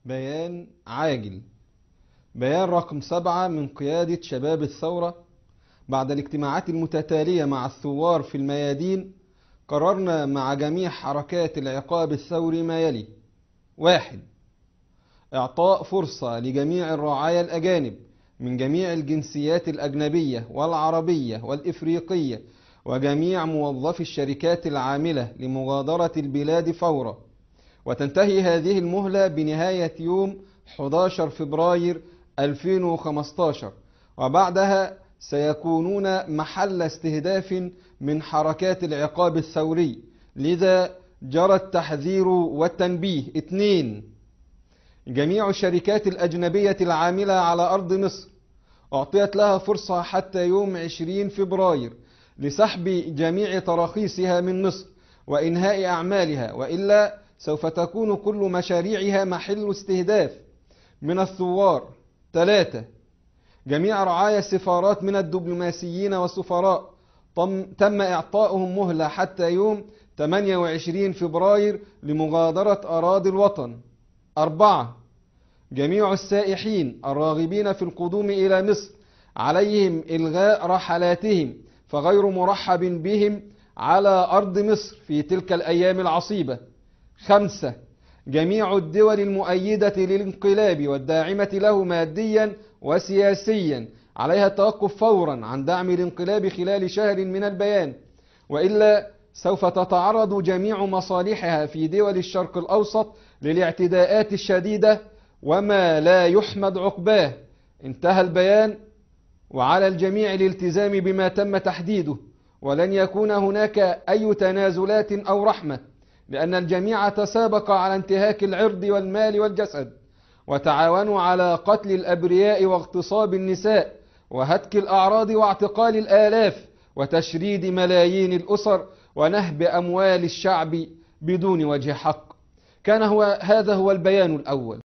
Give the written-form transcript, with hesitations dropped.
بيان عاجل. بيان رقم 7 من قيادة شباب الثورة. بعد الاجتماعات المتتالية مع الثوار في الميادين، قررنا مع جميع حركات العقاب الثوري ما يلي: 1. إعطاء فرصة لجميع الرعايا الأجانب من جميع الجنسيات الأجنبية والعربية والإفريقية وجميع موظفي الشركات العاملة لمغادرة البلاد فورا، وتنتهي هذه المهلة بنهاية يوم 11 فبراير 2015، وبعدها سيكونون محل استهداف من حركات العقاب الثوري، لذا جرى التحذير والتنبيه. 2. جميع الشركات الأجنبية العاملة على أرض مصر أعطيت لها فرصة حتى يوم 20 فبراير لسحب جميع تراخيصها من مصر وإنهاء أعمالها، وإلا سوف تكون كل مشاريعها محل استهداف من الثوار. 3. جميع رعايا السفارات من الدبلوماسيين والسفراء تم إعطائهم مهلة حتى يوم 28 فبراير لمغادرة أراضي الوطن. 4. جميع السائحين الراغبين في القدوم إلى مصر عليهم إلغاء رحلاتهم، فغير مرحب بهم على أرض مصر في تلك الأيام العصيبة. 5. جميع الدول المؤيدة للانقلاب والداعمة له ماديا وسياسيا عليها التوقف فورا عن دعم الانقلاب خلال شهر من البيان، وإلا سوف تتعرض جميع مصالحها في دول الشرق الأوسط للاعتداءات الشديدة وما لا يحمد عقباه. انتهى البيان، وعلى الجميع الالتزام بما تم تحديده، ولن يكون هناك أي تنازلات أو رحمة، لأن الجميع تسابق على انتهاك العرض والمال والجسد، وتعاونوا على قتل الأبرياء واغتصاب النساء وهتك الأعراض واعتقال الآلاف وتشريد ملايين الأسر ونهب أموال الشعب بدون وجه حق. هذا هو البيان الأول.